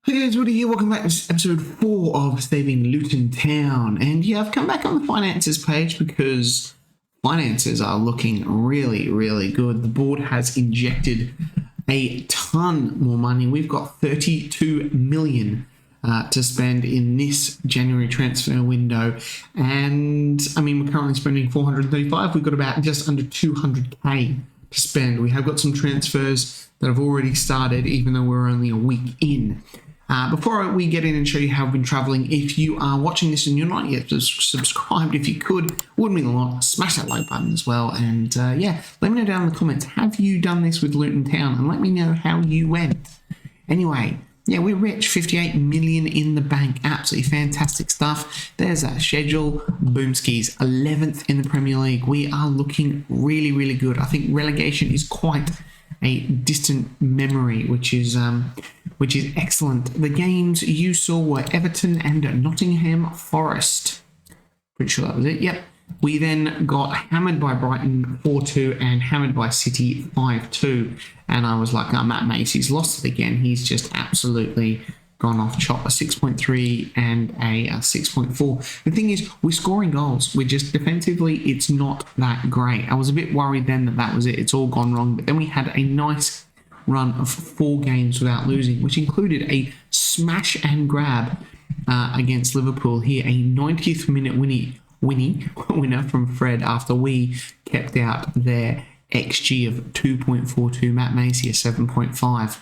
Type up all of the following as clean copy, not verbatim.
Hey guys, Woody here. Welcome back to episode 4 of Saving Luton Town. And yeah, I've come back on the finances page because finances are looking really, really good. The board has injected a ton more money. We've got 32 million to spend in this January transfer window. And I mean, we're currently spending 435. We've got about just under 200k to spend. We have got some transfers that have already started, even though we're only a week in. Before we get in and show you how I've been traveling, if you are watching this and you're not yet subscribed, if you could, wouldn't mean a lot, smash that like button as well. And yeah, let me know down in the comments, have you done this with Luton Town? And let me know how you went. Anyway, yeah, we're rich, 58 million in the bank, absolutely fantastic stuff. There's our schedule, Boomskis, 11th in the Premier League. We are looking really, really good. I think relegation is quite a distant memory, which is excellent. The games you saw were Everton and Nottingham Forest. Pretty sure that was it. Yep. We then got hammered by Brighton 4-2 and hammered by City 5-2. And I was like, oh, Matt Macy's lost it again. He's just absolutely gone off chop. A 6.3 and a 6.4. The thing is, we're scoring goals. We're just defensively, it's not that great. I was a bit worried then that was it. It's all gone wrong. But then we had a nice run of 4 games without losing, which included a smash and grab against Liverpool here. A 90th minute winner from Fred after we kept out their XG of 2.42. Matt Macy a 7.5.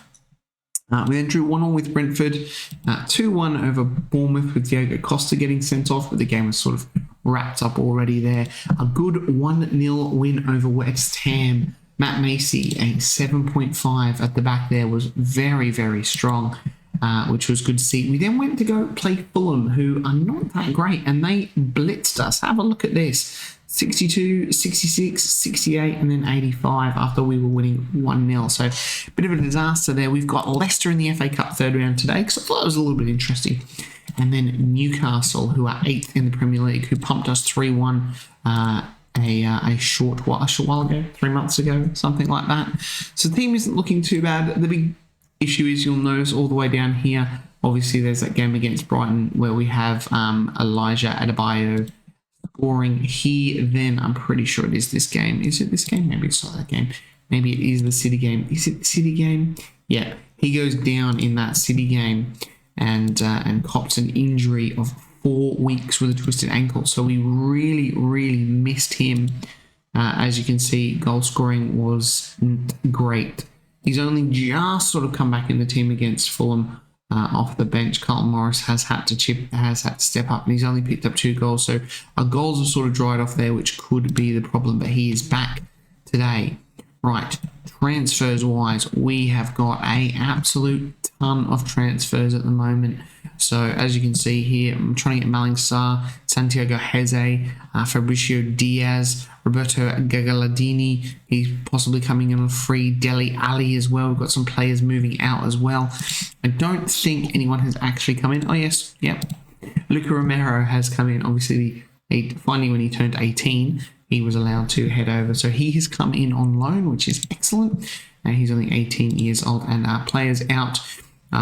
We then drew 1-1 with Brentford, 2-1 over Bournemouth with Diego Costa getting sent off, but the game was sort of wrapped up already there. A good 1-0 win over West Ham. Matt Macy, a 7.5 at the back there, was very, very strong, which was good to see. We then went to go play Fulham, who are not that great, and they blitzed us. Have a look at this. 62, 66, 68, and then 85 after we were winning 1-0. So a bit of a disaster there. We've got Leicester in the FA Cup third round today, because I thought it was a little bit interesting. And then Newcastle, who are 8th in the Premier League, who pumped us 3-1 a short while ago, 3 months ago, something like that. So the team isn't looking too bad. The big issue is, you'll notice all the way down here, obviously there's that game against Brighton where we have Elijah Adebayo scoring. He then, I'm pretty sure it is this game. Is it this game? Maybe it's not that game. Maybe it is the City game. Is it the City game? Yeah, he goes down in that City game and cops an injury of 4 weeks with a twisted ankle. So we really, really missed him. As you can see, goal scoring wasn't great. He's only just sort of come back in the team against Fulham off the bench. Carlton Morris has had to step up, and he's only picked up 2 goals. So our goals have sort of dried off there, which could be the problem, but he is back today. Right, transfers wise, we have got a absolute ton of transfers at the moment. So as you can see here, I'm trying to get Maling Sarr, Santiago Heze, Fabricio Diaz, Roberto Gagaladini. He's possibly coming in on free. Dele Alli as well. We've got some players moving out as well. I don't think anyone has actually come in. Oh yes, yep. Luca Romero has come in. Obviously, finally when he turned 18, he was allowed to head over. So he has come in on loan, which is excellent. He's only 18 years old, and players out.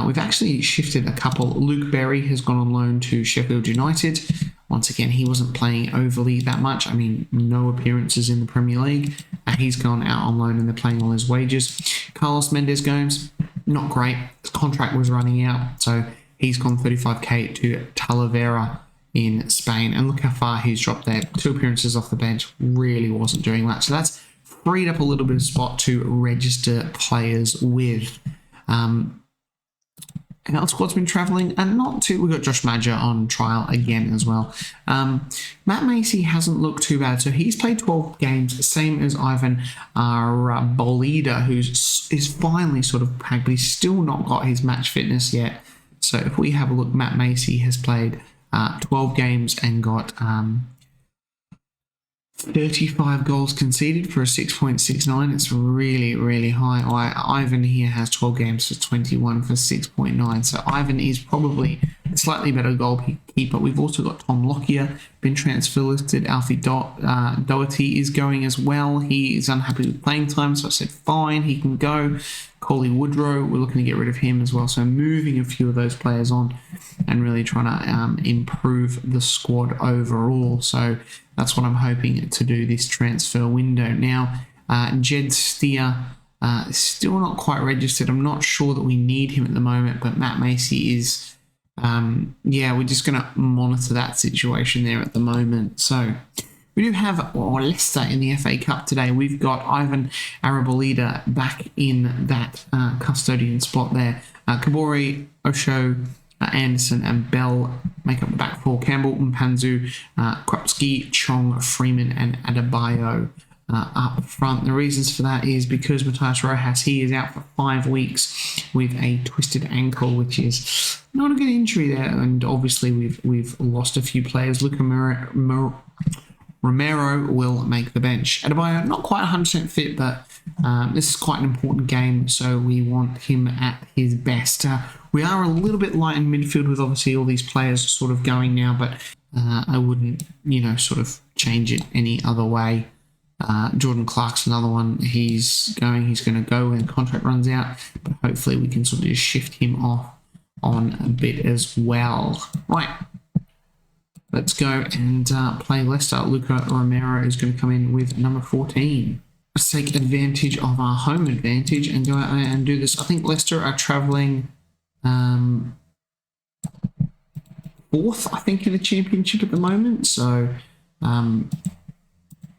We've actually shifted a couple. Luke Berry has gone on loan to Sheffield United. Once again, he wasn't playing overly that much. I mean, no appearances in the Premier League. He's gone out on loan and they're playing all his wages. Carlos Mendes Gomes, not great. His contract was running out, so he's gone 35k to Talavera in Spain. And look how far he's dropped there. 2 appearances off the bench, really wasn't doing much. So that's freed up a little bit of spot to register players with. And our squad's been travelling, and not too. We've got Josh Madger on trial again as well. Matt Macy hasn't looked too bad, so he's played 12 games, same as Ivan Bolida, who is finally sort of back, but he's still not got his match fitness yet. So if we have a look, Matt Macy has played 12 games and got 35 goals conceded for a 6.69. It's really, really high. Ivan here has 12 games for 21 for 6.9. So Ivan is probably slightly better goalkeeper. We've also got Tom Lockyer, been transfer listed. Alfie Doherty is going as well. He is unhappy with playing time, so I said fine, he can go. Coley Woodrow, we're looking to get rid of him as well. So moving a few of those players on and really trying to improve the squad overall. So that's what I'm hoping to do this transfer window. Now, Jed Steer, still not quite registered. I'm not sure that we need him at the moment, but Matt Macy is, we're just going to monitor that situation there at the moment. So we do have Leicester in the FA Cup today. We've got Ivan Arabolida back in that custodian spot there. Kabori, Osho, Anderson and Bell make up the back four. Campbell, Mpanzu, Krupski, Chong, Freeman and Adebayo up front. The reasons for that is because Matthias Rojas, he is out for 5 weeks with a twisted ankle, which is not a good injury there. And obviously we've lost a few players. Luca Romero will make the bench. Adebayo, not quite 100% fit, but this is quite an important game, so we want him at his best. We are a little bit light in midfield with obviously all these players sort of going now, but I wouldn't, sort of change it any other way. Jordan Clark's another one. He's going to go when the contract runs out, but hopefully we can sort of just shift him off on a bit as well. Right. Let's go and play Leicester. Luca Romero is going to come in with number 14. Let's take advantage of our home advantage and go out there and do this. I think Leicester are travelling fourth, I think, in the championship at the moment. So it'll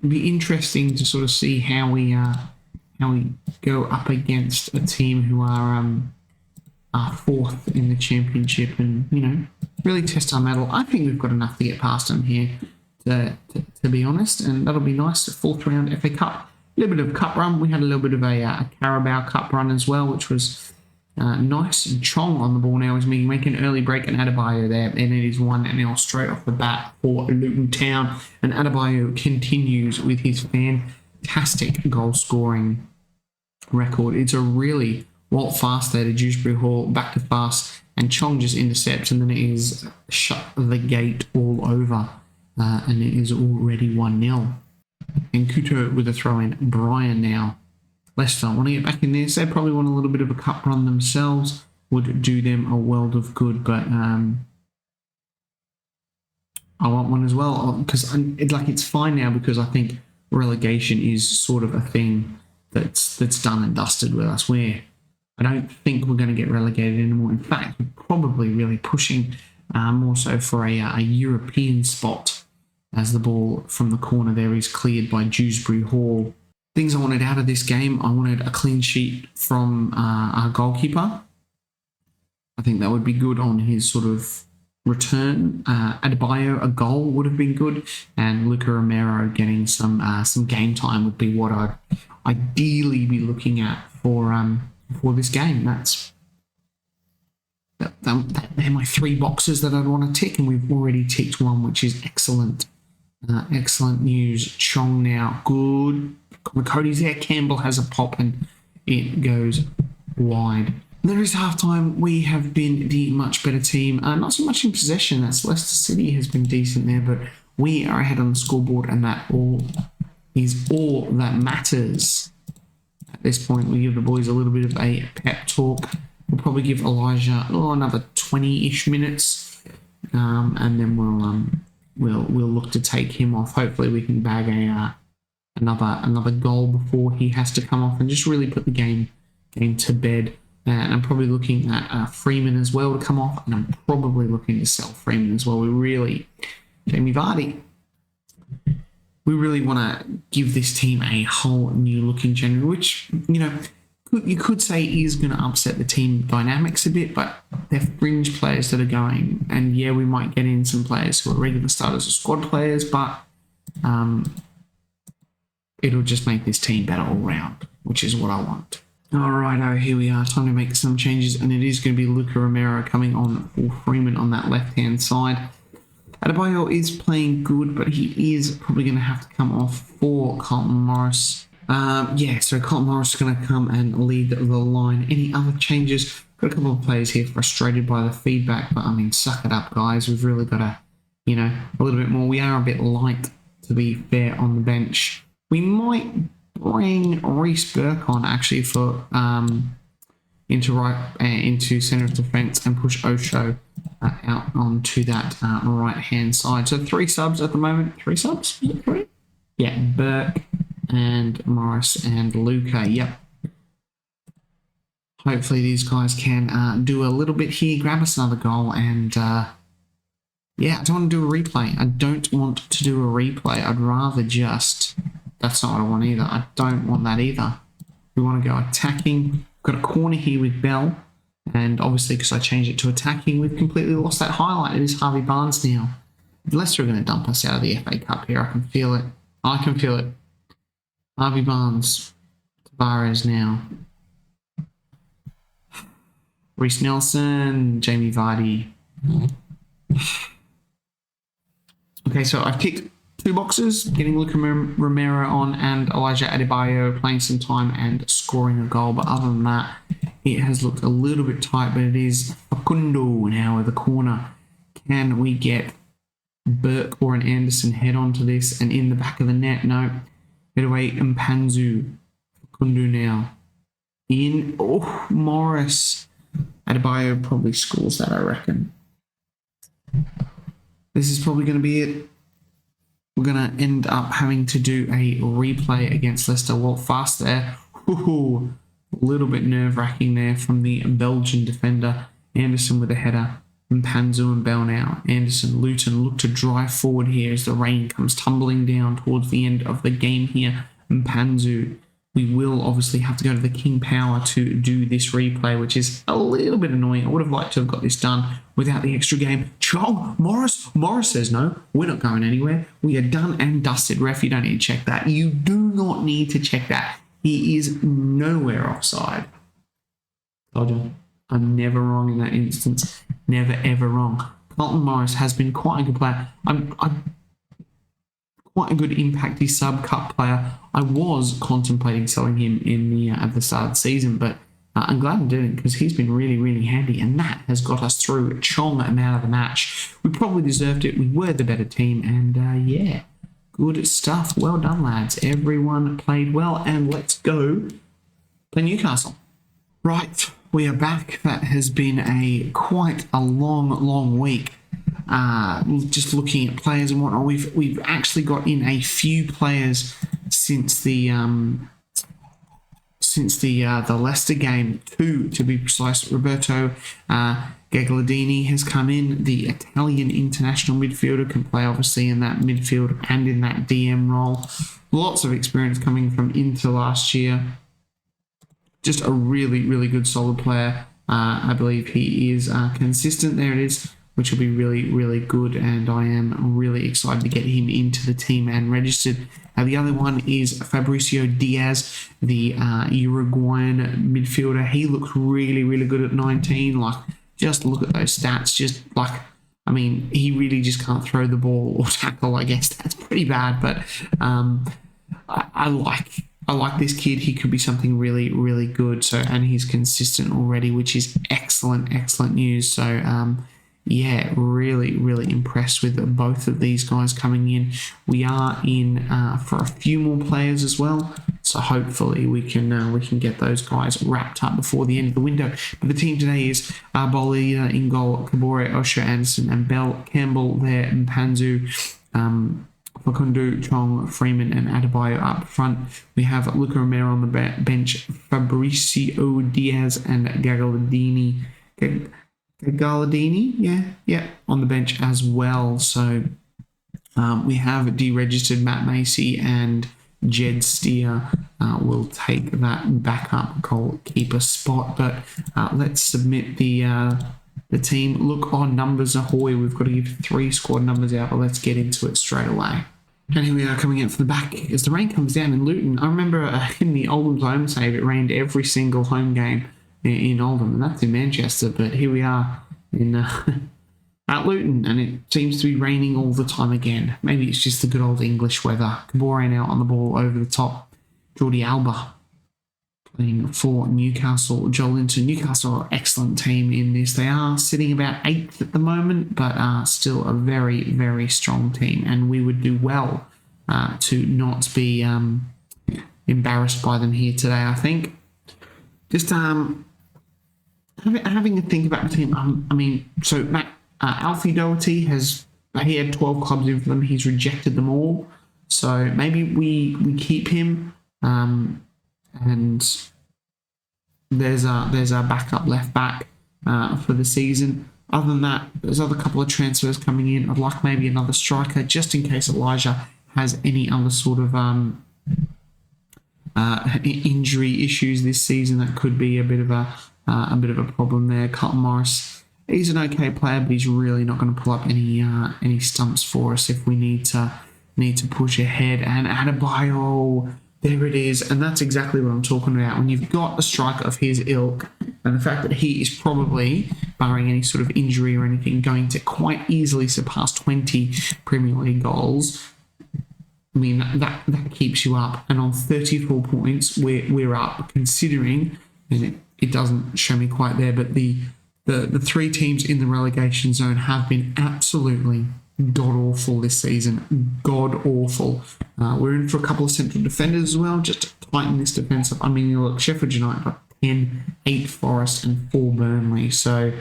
be interesting to sort of see how we go up against a team who are fourth in the championship and, really test our mettle. I think we've got enough to get past them here, to be honest, and that'll be nice. Fourth round FA Cup. A little bit of cup run. We had a little bit of a Carabao Cup run as well, which was nice. And Chong on the ball now is making an early break and Adebayo there, and it is 1-0 straight off the bat for Luton Town. And Adebayo continues with his fantastic goal scoring record. It's a really Walt fast there to Dewsbury Hall, back to fast, and Chong just intercepts, and then it is shut the gate all over, and it is already 1-0. And Kuto with a throw in. Brian now. Leicester want to get back in there, so they probably want a little bit of a cup run themselves. Would do them a world of good, but I want one as well, because it's fine now, because I think relegation is sort of a thing that's done and dusted with us, where I don't think we're going to get relegated anymore. In fact, we're probably really pushing more so for a European spot, as the ball from the corner there is cleared by Dewsbury Hall. Things I wanted out of this game, I wanted a clean sheet from our goalkeeper. I think that would be good on his sort of return. Adebayo, a goal would have been good, and Luca Romero getting some game time would be what I'd ideally be looking at for this game. They're my 3 boxes that I'd want to tick, and we've already ticked one, which is excellent. Excellent news. Chong now, good. Cody's there. Campbell has a pop, and it goes wide. There is halftime. We have been the much better team. Not so much in possession. That's Leicester City has been decent there, but we are ahead on the scoreboard, and that is all that matters. At this point, we give the boys a little bit of a pep talk. We'll probably give Elijah another 20-ish minutes, and then we'll look to take him off. Hopefully, we can bag another goal before he has to come off, and just really put the game to bed. And I'm probably looking at Freeman as well to come off, and I'm probably looking to sell Freeman as well. Jamie Vardy. We really want to give this team a whole new look in January, which, you could say is going to upset the team dynamics a bit, but they're fringe players that are going. And yeah, we might get in some players who are regular starters or squad players, but it'll just make this team better all round, which is what I want. Alrighto, here we are. Time to make some changes, and it is going to be Luca Romero coming on for Freeman on that left-hand side. Adebayo is playing good, but he is probably going to have to come off for Carlton Morris. So Carlton Morris is going to come and lead the line. Any other changes? got a couple of players here frustrated by the feedback, but I mean, suck it up, guys. We've really got to, a little bit more. We are a bit light, to be fair, on the bench. We might bring Reece Burke on actually for into centre of defence and push Osho out onto that right hand side. So 3 subs at the moment. 3 subs? Is it 3? Yeah, Burke and Morris and Luca. Yep. Hopefully these guys can do a little bit here, grab us another goal, and yeah, I don't want to do a replay. I don't want to do a replay. I'd rather just... That's not what I want either. I don't want that either. We want to go attacking. Got a corner here with Bell, and obviously because I changed it to attacking, we've completely lost that highlight. It is Harvey Barnes now. Leicester are going to dump us out of the FA Cup here. I can feel it. I can feel it. Harvey Barnes. Tavares now. Reece Nelson. Jamie Vardy. Okay, so I've ticked 2 boxes, getting Luca Romero on and Elijah Adebayo playing some time and scoring a goal. But other than that, it has looked a little bit tight, but it is Facundo now with the corner. Can we get Burke or an Anderson head onto this and in the back of the net? No. Head away, Mpanzu. Facundo now. In. Oh, Morris. Adebayo probably scores that, I reckon. This is probably going to be it. We're going to end up having to do a replay against Leicester. Well, fast there. Ooh, a little bit nerve-wracking there from the Belgian defender. Anderson with a header. Mpanzu and Bell now. Anderson, Luton look to drive forward here as the rain comes tumbling down towards the end of the game here. Mpanzu. We will obviously have to go to the King Power to do this replay, which is a little bit annoying. I would have liked to have got this done without the extra game. Chong, Morris says no, we're not going anywhere. We are done and dusted. Ref, you don't need to check that. You do not need to check that. He is nowhere offside. Told you, I'm never wrong in that instance. Never, ever wrong. Carlton Morris has been quite a good player. I'm quite a good impacty sub-cup player. I was contemplating selling him in the at the start of the season, but I'm glad I didn't because he's been really, really handy, and that has got us through. Chong and out of the match. We probably deserved it. We were the better team, and yeah, good stuff. Well done, lads. Everyone played well, and let's go play Newcastle. Right, we are back. That has been quite a long week. Just looking at players and whatnot, we've actually got in a few players since the Leicester game, 2 to be precise. Roberto Gagliardini has come in. The Italian international midfielder can play obviously in that midfield and in that DM role. Lots of experience coming from Inter last year. Just a really, really good solid player. I believe he is consistent. There it is, which will be really, really good, and I am really excited to get him into the team and registered. The other one is Fabricio Diaz, the Uruguayan midfielder. He looks really, really good at 19. Like, just look at those stats. Just like, I mean, he really just can't throw the ball or tackle. I guess that's pretty bad, but I like this kid. He could be something really, really good. So, and he's consistent already, which is excellent news. So, yeah, really, really impressed with both of these guys coming in. We are in for a few more players as well, so hopefully we can get those guys wrapped up before the end of the window. But the team today is Bolida in goal, Kabore, Osho, Anderson, and Bell. Campbell there, Mpanzu, Facundo, Chong, Freeman, and Adebayo up front. We have Luca Romero on the bench, Fabricio Diaz, and Gagliardini. Yeah, on the bench as well. So we have deregistered Matt Macy, and Jed Steer will take that backup goalkeeper spot. But let's submit the team. Look, numbers ahoy. We've got to give 3 squad numbers out, but let's get into it straight away. And here we are coming out for the back as the rain comes down in Luton. I remember in the Oldham's home save, it rained every single home game in Oldham, and that's in Manchester, but here we are in at Luton, and it seems to be raining all the time again. Maybe it's just the good old English weather. Kabore now on the ball over the top. Jordi Alba playing for Newcastle. Joelinton. Newcastle are an excellent team in this. They are sitting about 8th at the moment, but are still a very, very strong team, and we would do well to not be embarrassed by them here today, I think. Just having a think about the team. So Alfie Doherty he had 12 clubs in for them. He's rejected them all. So maybe we keep him. And there's our backup left back for the season. Other than that, there's other couple of transfers coming in. I'd like maybe another striker just in case Elijah has any other sort of injury issues this season. That could be a bit of a problem there. Carlton Morris, he's an okay player, but he's really not going to pull up any stumps for us if we need to push ahead. And Adebayo, there it is, and that's exactly what I'm talking about. When you've got a striker of his ilk, and the fact that he is probably, barring any sort of injury or anything, going to quite easily surpass 20 Premier League goals. I mean, that keeps you up. And on 34 points, we're up, considering, and it doesn't show me quite there, but the three teams in the relegation zone have been absolutely god-awful this season. God-awful. We're in for a couple of central defenders as well, just to tighten this defence up. I mean, you look, Sheffield United got 10, 8 Forest and 4 Burnley. So,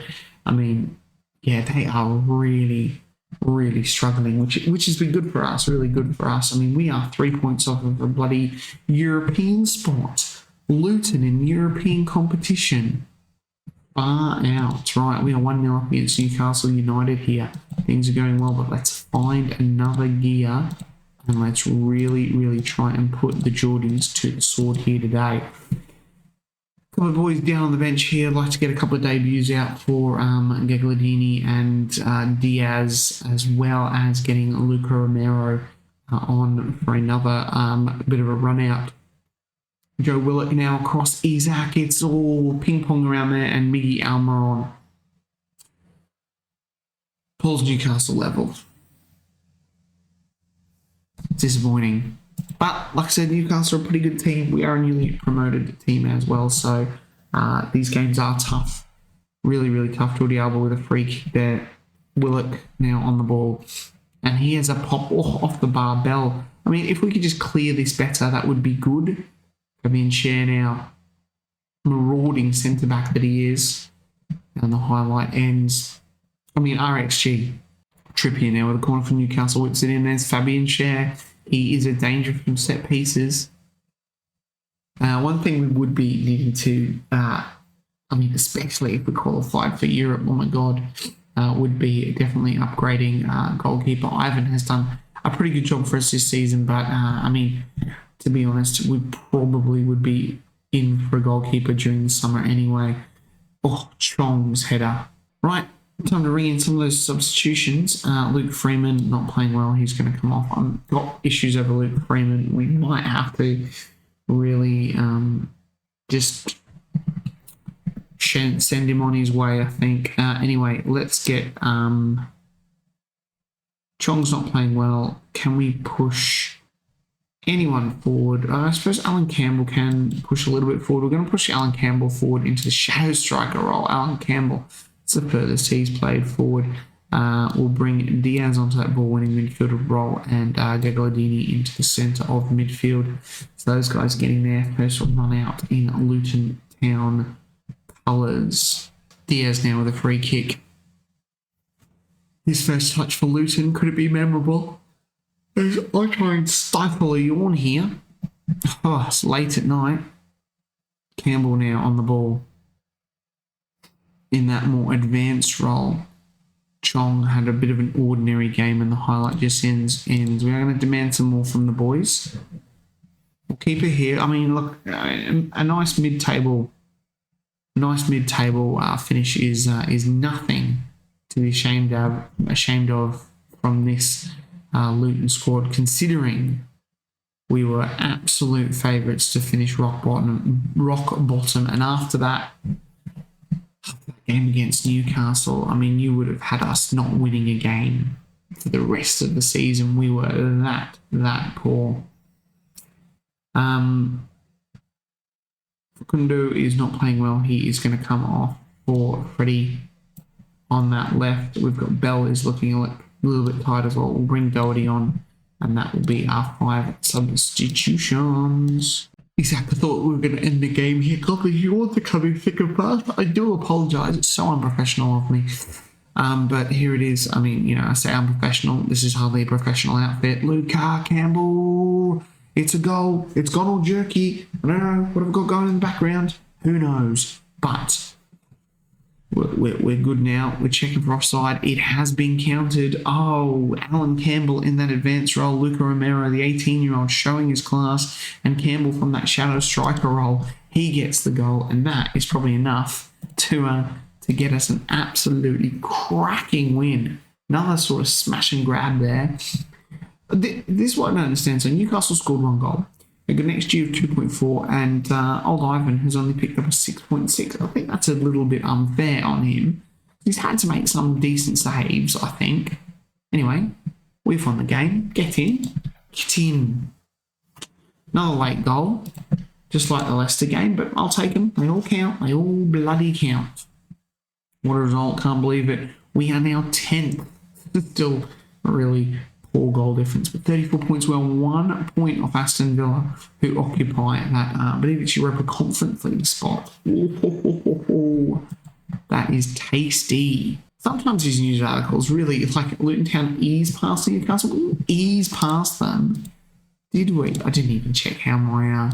I mean, yeah, they are really, really struggling, which has been good for us, really good for us. I mean, we are 3 points off of a bloody European spot. Luton in European competition. Far out. Right, we are 1-0 up against Newcastle United here. Things are going well, but let's find another gear and let's really, really try and put the Geordies to the sword here today. A couple of boys down on the bench here. I'd like to get a couple of debuts out for Gagliardini and Diaz, as well as getting Luca Romero on for another bit of a run out. Joe Willock now across Isaac. It's all ping-pong around there, and Miggy Almiron. Paul's Newcastle level. Disappointing. But, like I said, Newcastle are a pretty good team. We are a newly promoted team as well, so these games are tough. Really, really tough. Jordi Alba with a free kick there. Willock now on the ball. And he has a pop off the bar bell. I mean, if we could just clear this better, that would be good. Fabian Schär now, marauding centre-back that he is. And the highlight ends. I mean, RXG. Trippier now with a corner from Newcastle. Whips it in. There's Fabian Schär. He is a danger from set pieces. One thing we would be needing to, especially if we qualified for Europe, oh my God, would be definitely upgrading goalkeeper. Ivan has done a pretty good job for us this season, but to be honest, we probably would be in for a goalkeeper during the summer anyway. Oh, Chong's header. Right, time to ring in some of those substitutions. Luke Freeman not playing well. He's going to come off. I've got issues over Luke Freeman. We might have to really just send him on his way, I think. Anyway, let's get... Chong's not playing well. Can we push anyone forward? I suppose Alan Campbell can push a little bit forward. We're going to push Alan Campbell forward into the shadow striker role. Alan Campbell, it's the furthest he's played forward. We'll bring Diaz onto that ball-winning midfielder role and Gagliardini into the centre of midfield. So those guys getting their first run out in Luton Town colours. Diaz now with a free kick. His first touch for Luton, could it be memorable? As I try and stifle a yawn here. Oh, it's late at night. Campbell now on the ball. In that more advanced role. Chong had a bit of an ordinary game and the highlight just ends. We are going to demand some more from the boys. We'll keep it here. I mean, look, a nice mid-table finish is nothing to be ashamed of from this Luton squad, considering we were absolute favourites to finish rock bottom, and after that game against Newcastle, I mean, you would have had us not winning a game for the rest of the season. We were that poor. Facundo is not playing well. He is going to come off for Freddie on that left. We've got Bell is looking a little bit tight as well. We'll bring Doherty on, and that will be our 5 substitutions. Exactly, I thought we were going to end the game here. Coffee, you want to come in thick and fast? I do apologise. It's so unprofessional of me. But here it is. I mean, I say unprofessional. This is hardly a professional outfit. Luca Campbell. It's a goal. It's gone all jerky. I don't know what I've got going in the background. Who knows? But we're good now. We're checking for offside. It has been counted. Oh, Alan Campbell in that advanced role. Luca Romero, the 18-year-old, showing his class. And Campbell from that shadow striker role. He gets the goal. And that is probably enough to get us an absolutely cracking win. Another sort of smash and grab there. This is what I don't understand. So Newcastle scored 1 goal. They got an XG of 2.4, and old Ivan has only picked up a 6.6. I think that's a little bit unfair on him. He's had to make some decent saves, I think. Anyway, we've won the game. Get in. Get in. Another late goal. Just like the Leicester game, but I'll take them. They all count. They all bloody count. What a result. Can't believe it. We are now 10th. Still a really poor goal difference, but 34 points. Well, 1 point off Aston Villa, who occupy that British Europa Conference League spot. That is tasty. Sometimes these news articles really, it's like Luton Town eased past Newcastle. We didn't ease past them, did we? I didn't even check how my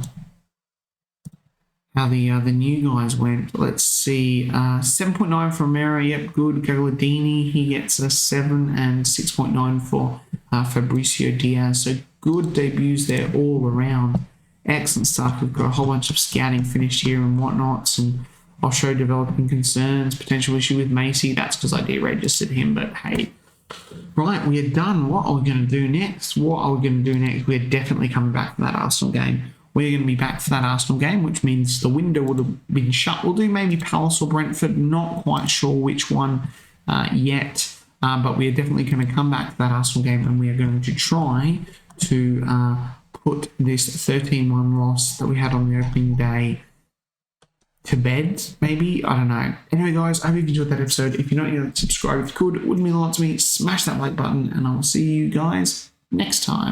how the new guys went. Let's see. 7.9 for Romero. Yep, good. Gagliardini, he gets a 7, and 6.9 for Fabricio Diaz. So good debuts there all around. Excellent stuff. We've got a whole bunch of scouting finished here and whatnots, and I'll show developing concerns, potential issue with Macy. That's because I deregistered him, but hey. Right, we are done. What are we going to do next? We're definitely coming back for that Arsenal game. We're going to be back for that Arsenal game, which means the window would have been shut. We'll do maybe Palace or Brentford. Not quite sure which one yet. But we are definitely going to come back to that Arsenal game, and we are going to try to put this 13-1 loss that we had on the opening day to bed, maybe? I don't know. Anyway, guys, I hope you've enjoyed that episode. If you're not yet subscribed, if you could, it would mean a lot to me. Smash that like button, and I will see you guys next time.